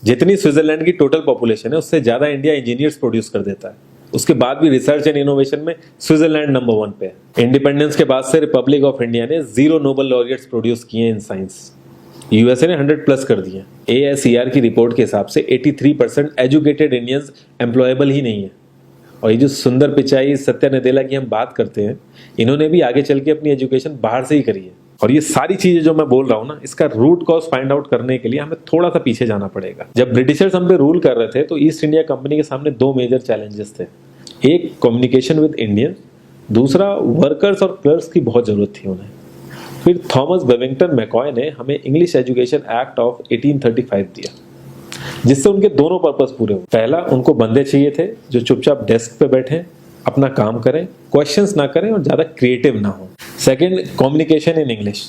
जितनी स्विट्जरलैंड की total population है उससे ज्यादा इंडिया इंजीनियर्स प्रोड्यूस कर देता है। उसके बाद भी रिसर्च एंड इनोवेशन में स्विट्जरलैंड नंबर 1 पे है। इंडिपेंडेंस के बाद से रिपब्लिक ऑफ इंडिया ने 0 नोबेल लॉरियट्स प्रोड्यूस किए इन साइंस। यूएसए ने 100+ कर दिए। ASER की रिपोर्ट के हिसाब से 83% एजुकेटेड इंडियंस एम्प्लॉयबल ही नहीं है। और ये जो सुंदर पिचाई, सत्या नदेला की हम बात करते हैं, इन्होंने भी आगे चल के अपनी एजुकेशन बाहर से ही करी है। और ये सारी चीजें जो मैं बोल रहा हूँ ना, इसका रूट कॉज फाइंड आउट करने के लिए हमें थोड़ा सा पीछे जाना पड़ेगा। जब ब्रिटिशर्स हम पे रूल कर रहे थे तो ईस्ट इंडिया कंपनी के सामने 2 मेजर चैलेंजेस थे। एक कम्युनिकेशन विद इंडियन, दूसरा वर्कर्स और क्लर्क्स की बहुत जरूरत थी उन्हें। फिर थॉमस बेविंगटन मैकॉय ने हमें इंग्लिश एजुकेशन एक्ट ऑफ 1835 दिया, जिससे उनके दोनों पर्पस पूरे हुए। पहला, उनको बंदे चाहिए थे जो चुपचाप डेस्क पे बैठे, अपना काम करें, क्वेश्चंस ना करें और ज्यादा क्रिएटिव ना हो। Second, communication in English.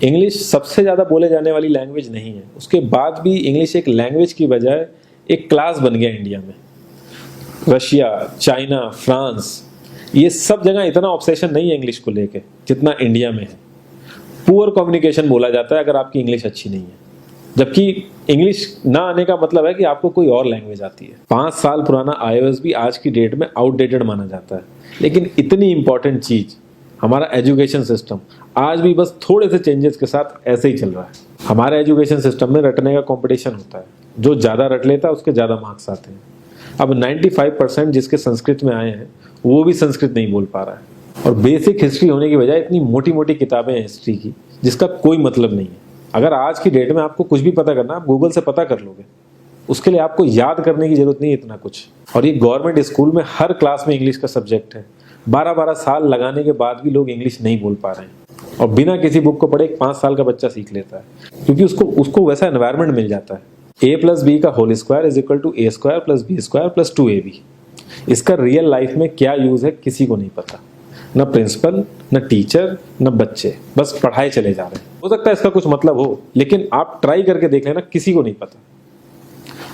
English सबसे ज्यादा बोले जाने वाली लैंग्वेज नहीं है, उसके बाद भी इंग्लिश एक लैंग्वेज की बजाय एक क्लास बन गया इंडिया में। रशिया, चाइना, फ्रांस, ये सब जगह इतना ऑब्सेशन नहीं है इंग्लिश को लेके जितना इंडिया में है। पुअर कम्युनिकेशन बोला जाता है अगर आपकी इंग्लिश अच्छी नहीं है, जबकि इंग्लिश ना आने का मतलब है कि आपको कोई और लैंग्वेज आती है। 5 साल पुराना iOS भी आज की डेट में आउटडेटेड माना जाता है। लेकिन इतनी इंपॉर्टेंट चीज हमारा एजुकेशन सिस्टम आज भी बस थोड़े से चेंजेस के साथ ऐसे ही चल रहा है। हमारे एजुकेशन सिस्टम में रटने का कंपटीशन होता है, जो ज्यादा रट लेता है उसके ज्यादा मार्क्स आते हैं। अब 95% जिसके संस्कृत में आए हैं वो भी संस्कृत नहीं बोल पा रहा है। और बेसिक हिस्ट्री होने की बजाय इतनी मोटी मोटी किताबें हैं हिस्ट्री की जिसका कोई मतलब नहीं है। अगर आज की डेट में आपको कुछ भी पता करना, आप गूगल से पता कर लोगे, उसके लिए आपको याद करने की जरूरत नहीं है इतना कुछ। और ये गवर्नमेंट स्कूल में हर क्लास में इंग्लिश का सब्जेक्ट है। 12-12 साल लगाने के बाद भी लोग इंग्लिश नहीं बोल पा रहे हैं। और बिना किसी बुक को पढ़े 5 साल का बच्चा सीख लेता है, क्योंकि उसको वैसा एनवायरमेंट मिल जाता है। A+B का whole square is equal to A² + B² + 2AB। इसका रियल लाइफ में क्या यूज है किसी को नहीं पता, न प्रिंसिपल, न टीचर, न बच्चे, बस पढ़ाई चले जा रहे हैं। हो सकता है इसका कुछ मतलब हो, लेकिन आप ट्राई करके देख लेना, किसी को नहीं पता।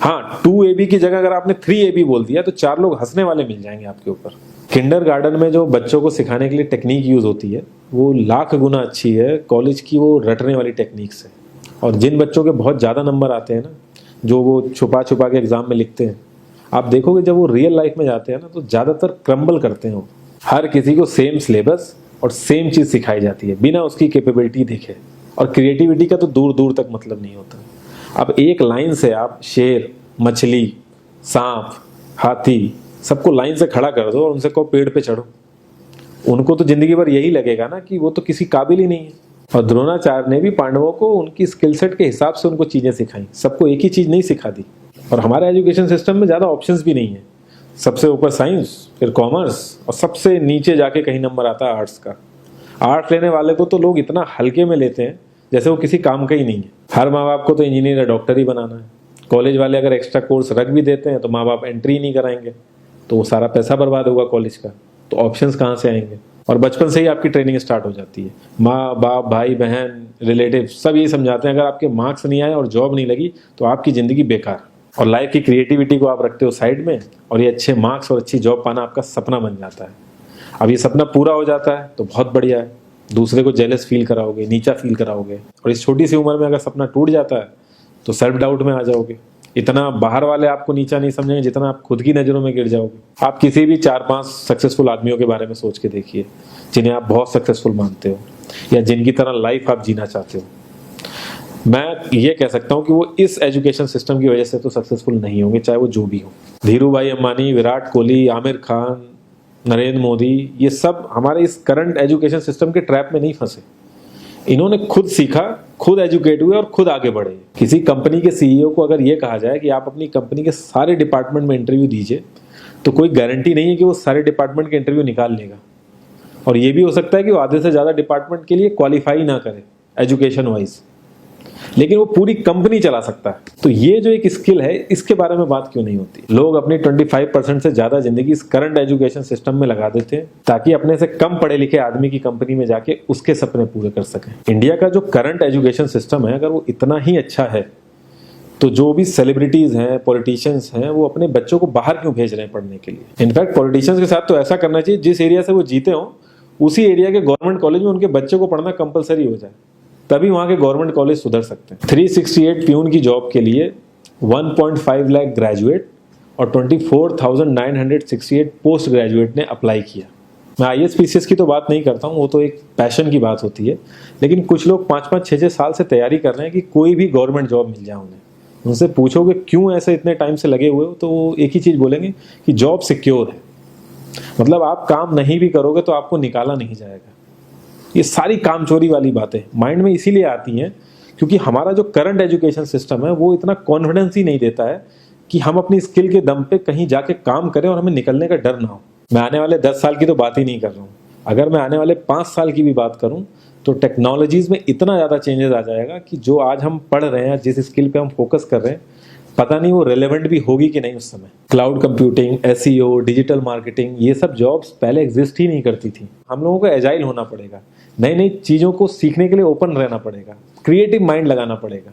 हाँ, 2AB की जगह अगर आपने 3AB बोल दिया तो 4 लोग हंसने वाले मिल जाएंगे आपके ऊपर। किंडरगार्टन में जो बच्चों को सिखाने के लिए टेक्निक यूज होती है वो लाख गुना अच्छी है कॉलेज की वो रटने वाली टेक्निक से। और जिन बच्चों के बहुत ज्यादा नंबर आते हैं ना, जो वो छुपा छुपा के एग्जाम में लिखते हैं, आप देखोगे जब वो रियल लाइफ में जाते हैं ना तो ज्यादातर क्रम्बल करते हैं वो। हर किसी को सेम सिलेबस और सेम चीज सिखाई जाती है बिना उसकी कैपेबिलिटी देखे। और क्रिएटिविटी का तो दूर दूर तक मतलब नहीं होता। अब एक लाइन से आप शेर, मछली, सांप, हाथी सबको लाइन से खड़ा कर दो और उनसे कहो पेड़ पे चढ़ो, उनको तो जिंदगी भर यही लगेगा ना कि वो तो किसी काबिल ही नहीं है। और द्रोणाचार्य ने भी पांडवों को उनकी स्किल सेट के हिसाब से उनको चीजें सिखाई, सबको एक ही चीज नहीं सिखा दी। और हमारे एजुकेशन सिस्टम में ज्यादा ऑप्शंस भी नहीं है। सबसे ऊपर साइंस, फिर कॉमर्स, और सबसे नीचे जाके कहीं नंबर आता है आर्ट्स का। आर्ट्स लेने वाले को तो लोग इतना हल्के में लेते हैं जैसे वो किसी काम का ही नहीं है। हर माँ बाप को तो इंजीनियर या डॉक्टर ही बनाना है। कॉलेज वाले अगर एक्स्ट्रा कोर्स रख भी देते हैं तो माँ बाप एंट्री नहीं कराएंगे, तो वो सारा पैसा बर्बाद होगा कॉलेज का। तो ऑप्शंस कहाँ से आएंगे? और बचपन से ही आपकी ट्रेनिंग स्टार्ट हो जाती है। माँ बाप, भाई बहन, रिलेटिव सब यही समझाते हैं अगर आपके मार्क्स नहीं आए और जॉब नहीं लगी तो आपकी जिंदगी बेकार। और लाइफ की क्रिएटिविटी को आप रखते हो साइड में, और ये अच्छे मार्क्स और अच्छी जॉब पाना आपका सपना बन जाता है। अब ये सपना पूरा हो जाता है तो बहुत बढ़िया है, दूसरे को जेलस फील कराओगे, नीचा फील कराओगे। और इस छोटी सी उम्र में अगर सपना टूट जाता है तो सेल्फ डाउट में आ जाओगे। इतना बाहर वाले आपको नीचा नहीं समझेंगे जितना आप खुद की नजरों में गिर जाओगे। आप किसी भी 4-5 सक्सेसफुल आदमियों के बारे में सोच के देखिए जिन्हें आप बहुत सक्सेसफुल मानते हो या जिनकी तरह लाइफ आप जीना चाहते हो। मैं ये कह सकता हूँ कि वो इस एजुकेशन सिस्टम की वजह से तो सक्सेसफुल नहीं होंगे, चाहे वो जो भी हो। धीरू भाई अंबानी, विराट कोहली, आमिर खान, नरेंद्र मोदी, ये सब हमारे इस करंट एजुकेशन सिस्टम के ट्रैप में नहीं फंसे। इन्होंने खुद सीखा, खुद एजुकेट हुए और खुद आगे बढ़े। किसी कंपनी के सीईओ को अगर ये कहा जाए कि आप अपनी कंपनी के सारे डिपार्टमेंट में इंटरव्यू दीजिए, तो कोई गारंटी नहीं है कि वो सारे डिपार्टमेंट के इंटरव्यू निकाल लेगा। और ये भी हो सकता है कि वो आधे से ज्यादा डिपार्टमेंट के लिए क्वालिफाई ना करे एजुकेशन वाइज, लेकिन वो पूरी कंपनी चला सकता है। तो ये जो एक स्किल है, इसके बारे में बात क्यों नहीं होती? लोग अपनी 25% से ज्यादा जिंदगी इस करंट एजुकेशन सिस्टम में लगा देते हैं ताकि अपने से कम पढ़े लिखे आदमी की कंपनी में जाके उसके सपने पूरे कर सकें। इंडिया का जो करंट एजुकेशन सिस्टम है, अगर वो इतना ही अच्छा है तो जो भी सेलिब्रिटीज हैं, पॉलिटिशियंस हैं, वो अपने बच्चों को बाहर क्यों भेज रहे हैं पढ़ने के लिए? इनफैक्ट पॉलिटिशियंस के साथ तो ऐसा करना चाहिए, जिस एरिया से वो जीते हों उसी एरिया के गवर्नमेंट कॉलेज में उनके बच्चे को पढ़ना कंपलसरी हो जाए, तभी वहां के गवर्नमेंट कॉलेज सुधर सकते हैं। 368 प्यून की जॉब के लिए 1.5 लाख ग्रेजुएट और 24,968 पोस्ट ग्रेजुएट ने अप्लाई किया। मैं IAS PCS की तो बात नहीं करता हूँ, वो तो एक पैशन की बात होती है, लेकिन कुछ लोग 5-5, 6-6 साल से तैयारी कर रहे हैं कि कोई भी गवर्नमेंट जॉब मिल जाए उन्हें। उनसे पूछोगे क्यों ऐसे इतने टाइम से लगे हुए हो, तो वो एक ही चीज़ बोलेंगे कि जॉब सिक्योर है। मतलब आप काम नहीं भी करोगे तो आपको निकाला नहीं जाएगा। ये सारी कामचोरी वाली बातें माइंड में इसीलिए आती हैं क्योंकि हमारा जो करंट एजुकेशन सिस्टम है वो इतना कॉन्फिडेंस ही नहीं देता है कि हम अपनी स्किल के दम पे कहीं जाके काम करें और हमें निकलने का डर ना हो। मैं आने वाले 10 साल की तो बात ही नहीं कर रहा हूँ, अगर मैं आने वाले 5 साल की भी बात करूँ तो टेक्नोलॉजीज में इतना ज़्यादा चेंजेस आ जाएगा कि जो आज हम पढ़ रहे हैं, जिस स्किल पे हम फोकस कर रहे हैं, पता नहीं वो रेलेवेंट भी होगी कि नहीं उस समय। Cloud computing, SEO, digital marketing, ये सब जॉब्स पहले एग्जिस्ट ही नहीं करती थी। हम लोगों को एजाइल होना पड़ेगा, नई नई चीज़ों को सीखने के लिए ओपन रहना पड़ेगा, क्रिएटिव माइंड लगाना पड़ेगा।